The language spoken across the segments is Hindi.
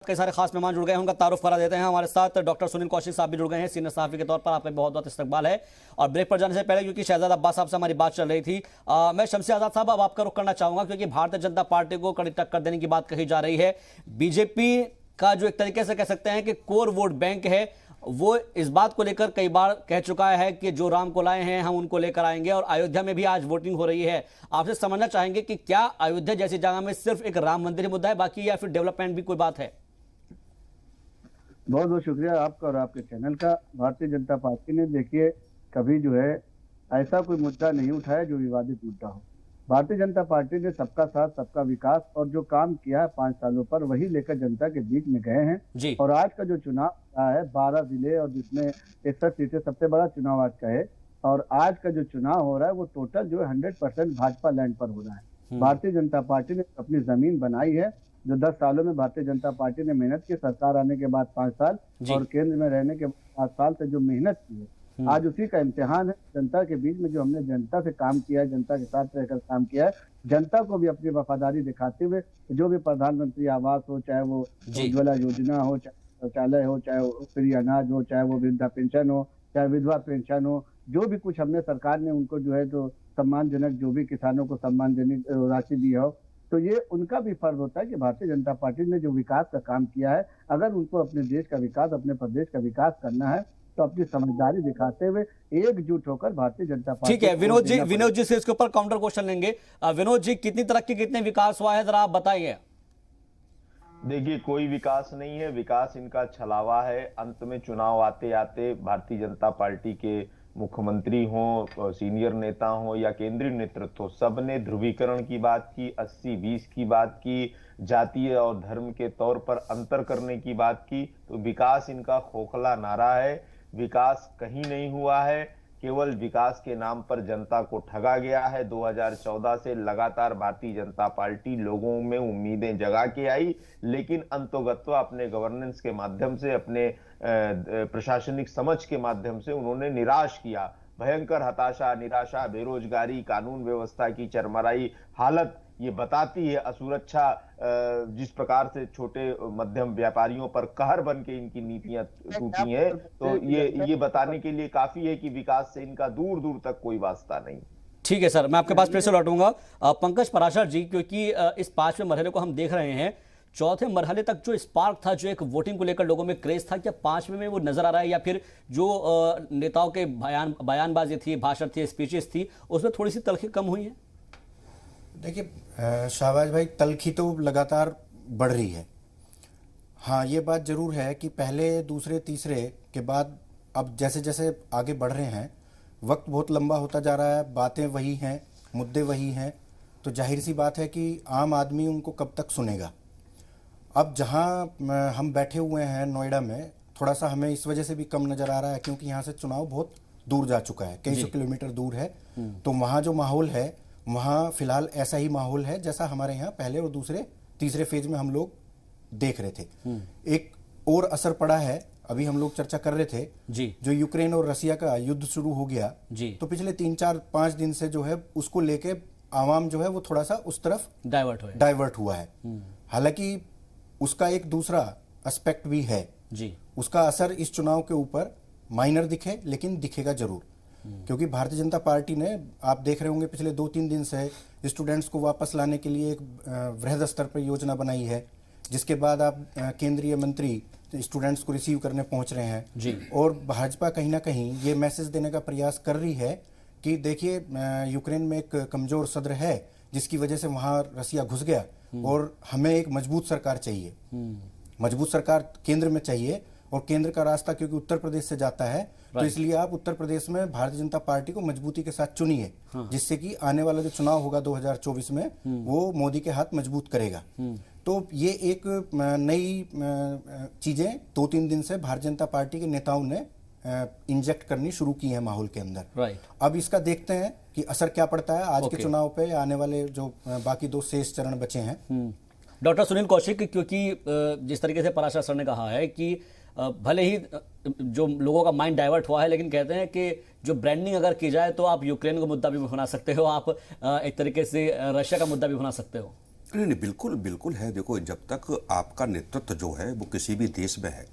कई सारे खास मेहमान जुड़ गए हैं, उनका तारुफ करा देते हैं। हमारे साथ डॉक्टर सुनील कौशिक साहब भी जुड़ गए हैं, सीनियर सहाफी के तौर पर। आपका बहुत बहुत इस्तकबाल है। और ब्रेक पर जाने से पहले, क्योंकि शहजाद अब्बास साहब से हमारी बात चल रही थी, मैं शमसी आजाद साहब अब आपका रुख करना चाहूंगा, क्योंकि भारतीय जनता पार्टी को कड़ी टक्कर देने की बात कही जा रही है। बीजेपी का जो एक तरीके से कह सकते हैं कि कोर वोट बैंक है, वो इस बात को लेकर कई बार कह चुका है कि जो राम को लाए हैं हम उनको लेकर आएंगे। और अयोध्या में भी आज वोटिंग हो रही है। आपसे समझना चाहेंगे कि क्या अयोध्या जैसी जगह में सिर्फ एक राम मंदिर ही मुद्दा है बाकी, या फिर डेवलपमेंट भी कोई बात है? बहुत बहुत शुक्रिया आपका और आपके चैनल का। भारतीय जनता पार्टी ने देखिए कभी जो है ऐसा कोई मुद्दा नहीं उठाया जो विवादित मुद्दा हो। भारतीय जनता पार्टी ने सबका साथ सबका विकास और जो काम किया है 5 सालों पर, वही लेकर जनता के बीच में गए हैं। और आज का जो चुनाव रहा है 12 जिले और जिसमें 61 सीटें, सबसे बड़ा चुनाव आज का है। और आज का जो चुनाव हो रहा है वो टोटल जो है 100% भाजपा लैंड पर हो रहा है। भारतीय जनता पार्टी ने अपनी जमीन बनाई है। जो 10 सालों में भारतीय जनता पार्टी ने मेहनत की, सरकार आने के बाद 5 साल और केंद्र में रहने के 5 साल से जो मेहनत की है, आज उसी का इम्तिहान है। जनता के बीच में जो हमने जनता से काम किया है, जनता के साथ रहकर काम किया है, जनता को भी अपनी वफादारी दिखाते हुए जो भी प्रधानमंत्री आवास हो, चाहे वो उज्ज्वला योजना हो, चाहे शौचालय हो, चाहे वो फ्री अनाज हो, चाहे वो वृद्धा पेंशन हो, चाहे विधवा पेंशन हो, जो भी कुछ हमने सरकार ने उनको जो है तो सम्मानजनक, जो भी किसानों को सम्मानजनक राशि दी हो, तो ये उनका भी फर्ज होता है कि भारतीय जनता पार्टी ने जो विकास का काम किया है, अगर उनको अपने देश का विकास, अपने प्रदेश का विकास करना है तो अपनी समझदारी दिखाते हुए एकजुट होकर भारतीय जनता पार्टी। ठीक है विनोद जी से इसके ऊपर काउंटर क्वेश्चन लेंगे। विनोद जी, कितनी तरक्की, कितने विकास हुआ है, जरा आप बताइए। देखिए, कोई विकास नहीं है, विकास इनका छलावा है। अंत में चुनाव आते आते भारतीय जनता पार्टी के मुख्यमंत्री हों, सीनियर नेता हों या केंद्रीय नेतृत्व हो, सबने ध्रुवीकरण की बात की, 80-20 की बात की, जातीय और धर्म के तौर पर अंतर करने की बात की। तो विकास इनका खोखला नारा है। विकास कहीं नहीं हुआ है, केवल विकास के नाम पर जनता को ठगा गया है। 2014 से लगातार भारतीय जनता पार्टी लोगों में उम्मीदें जगा के आई, लेकिन अंतोगत्वा अपने गवर्नेंस के माध्यम से, अपने प्रशासनिक समझ के माध्यम से उन्होंने निराश किया। भयंकर हताशा, निराशा, बेरोजगारी, कानून व्यवस्था की चरमराई हालत ये बताती है। असुरक्षा, जिस प्रकार से छोटे मध्यम व्यापारियों पर कहर बन के इनकी नीतियां टूटी हैं, तो ये बताने के लिए काफी है कि विकास से इनका दूर दूर तक कोई वास्ता नहीं। ठीक है सर, मैं आपके पास फिर से लौटूंगा। पंकज पराशर जी, क्योंकि इस 5वें मरहले को हम देख रहे हैं, चौथे मरहले तक जो स्पार्क था, जो एक वोटिंग को लेकर लोगों में क्रेज था, क्या 5वें में वो नजर आ रहा है, या फिर जो नेताओं के बयानबाजी थी, भाषण थी, स्पीचेस थी, उसमें थोड़ी सी तलखी कम हुई है? देखिए शाहबाज भाई, तलखी तो लगातार बढ़ रही है। हाँ, ये बात जरूर है कि पहले, दूसरे, तीसरे के बाद अब जैसे जैसे आगे बढ़ रहे हैं, वक्त बहुत लंबा होता जा रहा है, बातें वही हैं, मुद्दे वही हैं, तो जाहिर सी बात है कि आम आदमी उनको कब तक सुनेगा। अब जहाँ हम बैठे हुए हैं नोएडा में, थोड़ा सा हमें इस वजह से भी कम नज़र आ रहा है क्योंकि यहाँ से चुनाव बहुत दूर जा चुका है, कई सौ किलोमीटर दूर है। तो वहाँ जो माहौल है, वहाँ फिलहाल ऐसा ही माहौल है जैसा हमारे यहाँ पहले और दूसरे, तीसरे फेज में हम लोग देख रहे थे। एक और असर पड़ा है, अभी हम लोग चर्चा कर रहे थे जी, जो यूक्रेन और रसिया का युद्ध शुरू हो गया जी, तो पिछले 3-4-5 दिन से जो है उसको लेके आवाम जो है वो थोड़ा सा उस तरफ डाइवर्ट हुआ है। हालांकि उसका एक दूसरा एस्पेक्ट भी है जी, उसका असर इस चुनाव के ऊपर माइनर दिखे, लेकिन दिखेगा जरूर। क्योंकि भारतीय जनता पार्टी ने, आप देख रहे होंगे पिछले 2-3 दिन से स्टूडेंट्स को वापस लाने के लिए एक वृहद स्तर पर योजना बनाई है, जिसके बाद आप केंद्रीय मंत्री स्टूडेंट्स को रिसीव करने पहुंच रहे हैं जी। और भाजपा कहीं ना कहीं ये मैसेज देने का प्रयास कर रही है कि देखिए, यूक्रेन में एक कमजोर सदर है जिसकी वजह से वहां रसिया घुस गया, और हमें एक मजबूत सरकार चाहिए, मजबूत सरकार केंद्र में चाहिए। और केंद्र का रास्ता क्योंकि उत्तर प्रदेश से जाता है, तो इसलिए आप उत्तर प्रदेश में भारतीय जनता पार्टी को मजबूती के साथ चुनिए, जिससे कि आने वाला जो चुनाव होगा 2024 में वो मोदी के हाथ मजबूत करेगा। तो ये एक नई चीजें 2-3 दिन से भारतीय जनता पार्टी के नेताओं ने इंजेक्ट करनी शुरू की है माहौल के अंदर। अब इसका देखते हैं कि असर क्या पड़ता है आज के चुनाव पे, आने वाले जो बाकी 2 शेष चरण बचे हैं। डॉक्टर सुनील कौशिक, क्योंकि जिस तरीके से पराशर सर ने कहा है कि भले ही जो लोगों का माइंड डाइवर्ट हुआ है, लेकिन कहते हैं कि जो ब्रांडिंग अगर की जाए तो आप यूक्रेन का मुद्दा भी बना सकते हो, आप एक तरीके से रशिया का मुद्दा भी बना सकते हो। नहीं नहीं, बिल्कुल बिल्कुल है। देखो, जब तक आपका नेतृत्व जो है वो किसी भी देश में है,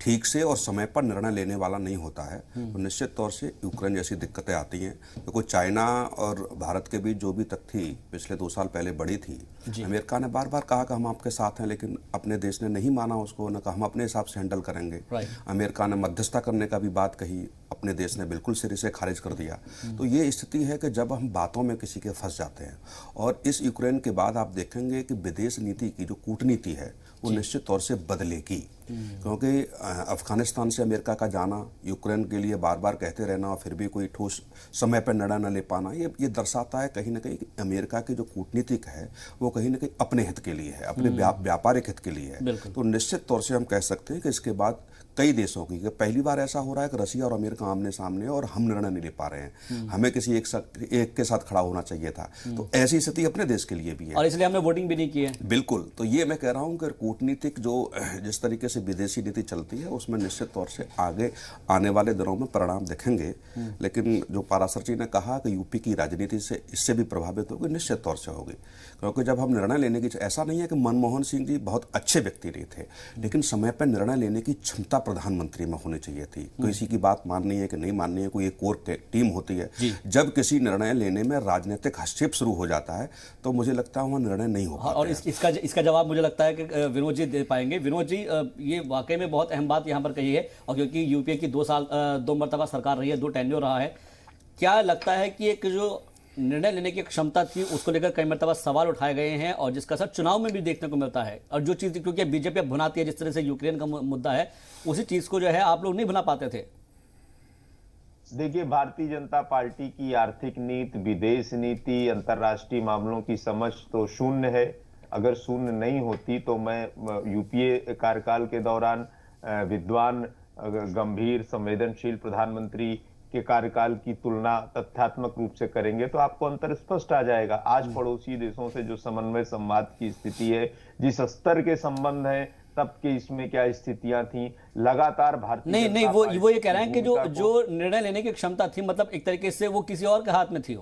ठीक से और समय पर निर्णय लेने वाला नहीं होता है, तो निश्चित तौर से यूक्रेन जैसी दिक्कतें आती हैं। देखो, चाइना और भारत के बीच जो भी तक थी पिछले 2 साल पहले बढ़ी थी, अमेरिका ने बार बार कहा कि हम आपके साथ हैं, लेकिन अपने देश ने नहीं माना उसको, न कहा हम अपने हिसाब से हैंडल करेंगे। अमेरिका ने मध्यस्थता करने का भी बात कही, अपने देश ने बिल्कुल सिरे से खारिज कर दिया। तो ये स्थिति है कि जब हम बातों में किसी के फंस जाते हैं, और इस यूक्रेन के बाद आप देखेंगे कि विदेश नीति की जो कूटनीति है वो निश्चित तौर से बदलेगी, क्योंकि अफगानिस्तान से अमेरिका का जाना, यूक्रेन के लिए बार बार कहते रहना और फिर भी कोई ठोस समय पर निर्णय न ले पाना, ये दर्शाता है कहीं ना कहीं कि अमेरिका की जो कूटनीतिक है वो कहीं ना कहीं अपने हित के लिए है, अपने व्यापारिक हित के लिए है। तो निश्चित तौर से हम कह सकते हैं कि इसके बाद कई देशों की, कि पहली बार ऐसा हो रहा है कि रसिया और अमेरिका आमने सामने और हम निर्णय नहीं ले पा रहे हैं, हमें किसी एक के साथ खड़ा होना चाहिए था। तो ऐसी स्थिति अपने देश के लिए भी है, और इसलिए हमने वोटिंग भी नहीं की है। बिल्कुल। तो ये मैं कह रहा हूं कि कूटनीतिक जो जिस तरीके से विदेशी नीति चलती है उसमें निश्चित तौर से आगे आने वाले दिनों में परिणाम दिखेंगे। लेकिन जो पारासर जी ने कहा कि यूपी की राजनीति से इससे भी प्रभावित होगी, निश्चित तौर से होगी, क्योंकि जब हम निर्णय लेने की, ऐसा नहीं है कि मनमोहन सिंह जी बहुत अच्छे व्यक्ति नहीं थे, लेकिन समय पर निर्णय लेने की क्षमता प्रधानमंत्री में होनी चाहिए थी। किसी की बात माननी है कि नहीं माननी है, कोई एक कोर टीम होती है। जब किसी निर्णय लेने में राजनीतिक हस्तक्षेप शुरू हो जाता है तो मुझे लगता है वहाँ निर्णय नहीं हो पाता। और इसका जवाब मुझे लगता है कि विनोद जी दे पाएंगे। विनोद जी, ये वाकई में बहुत अहम बात यहाँ पर कही है, और क्योंकि यूपीए की 2 मरतबा सरकार रही है, 2 टेन्योर रहा है, क्या लगता है कि एक जो निर्णय लेने की क्षमता थी उसको लेकर कई मरतबा सवाल उठाए गए हैं, और जिसका असर चुनाव में भी देखने को मिलता है। और जो चीज़, क्योंकि बीजेपी भुनाती है, जिस तरह से यूक्रेन का मुद्दा है, उसी चीज़ को जो है आप लोग नहीं भुना पाते थे। देखिए, भारतीय जनता पार्टी की आर्थिक नीति, विदेश नीति, अंतर्राष्ट्रीय मामलों की समझ तो शून्य है। अगर शून्य नहीं होती तो मैं यूपीए कार्यकाल के दौरान विद्वान, गंभीर, संवेदनशील प्रधानमंत्री के कार्यकाल की तुलना तथ्यात्मक रूप से करेंगे तो आपको अंतर स्पष्ट आ जाएगा। आज पड़ोसी देशों से जो समन्वय संवाद की स्थिति है, जिस स्तर के संबंध है, तब के इसमें क्या स्थितियां थी, लगातार भारतीय नहीं वो ये कह रहे हैं कि जो निर्णय लेने की क्षमता थी, मतलब एक तरीके से वो किसी और के हाथ में थी।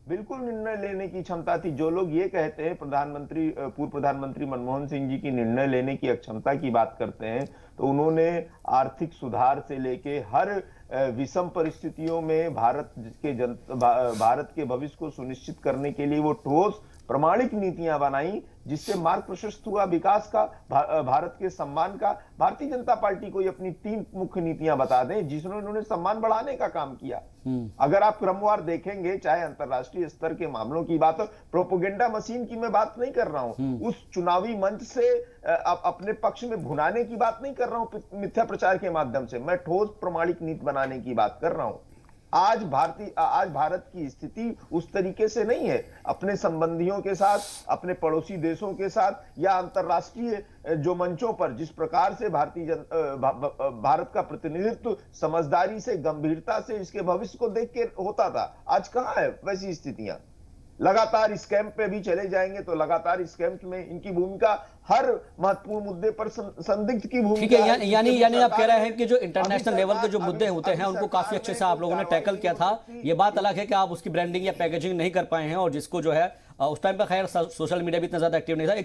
बिल्कुल निर्णय लेने की क्षमता थी। जो लोग ये कहते हैं पूर्व प्रधानमंत्री मनमोहन सिंह जी की निर्णय लेने की अक्षमता की बात करते हैं, तो उन्होंने आर्थिक सुधार से लेके हर विषम परिस्थितियों में भारत के भविष्य को सुनिश्चित करने के लिए वो ठोस प्रमाणिक नीतियां बनाई, जिससे मार्ग प्रशस्त हुआ विकास का, भारत के सम्मान का। भारतीय जनता पार्टी को अपनी 3 मुख्य नीतियां बता दें जिसमें उन्होंने सम्मान बढ़ाने का काम किया। अगर आप क्रमवार देखेंगे, चाहे अंतरराष्ट्रीय स्तर के मामलों की बात हो, प्रोपोगेंडा मशीन की मैं बात नहीं कर रहा हूं, उस चुनावी मंच से अपने पक्ष में भुनाने की बात नहीं कर रहा हूं मिथ्या प्रचार के माध्यम से, मैं ठोस प्रमाणिक नीति बनाने की बात कर रहा हूं। आज भारत की स्थिति उस तरीके से नहीं है। अपने संबंधियों के साथ, अपने पड़ोसी देशों के साथ, या अंतरराष्ट्रीय जो मंचों पर जिस प्रकार से भारत का प्रतिनिधित्व समझदारी से, गंभीरता से इसके भविष्य को देख के होता था, आज कहां है वैसी स्थितियां। लगातार इस कैंप पे भी चले जाएंगे तो लगातार इस कैंप में इनकी भूमिका हर महत्वपूर्ण मुद्दे पर संदिग्ध की भूमिका। ठीक है, यानी आप कह रहे हैं कि जो इंटरनेशनल लेवल के जो मुद्दे होते हैं उनको काफी अच्छे से आप लोगों ने टैकल किया था। ये बात अलग है कि आप उसकी ब्रांडिंग या पैकेजिंग नहीं कर पाए हैं, और जिसको जो है उस टाइम पर खैर सोशल मीडिया भी इतना ज्यादा एक्टिव नहीं था।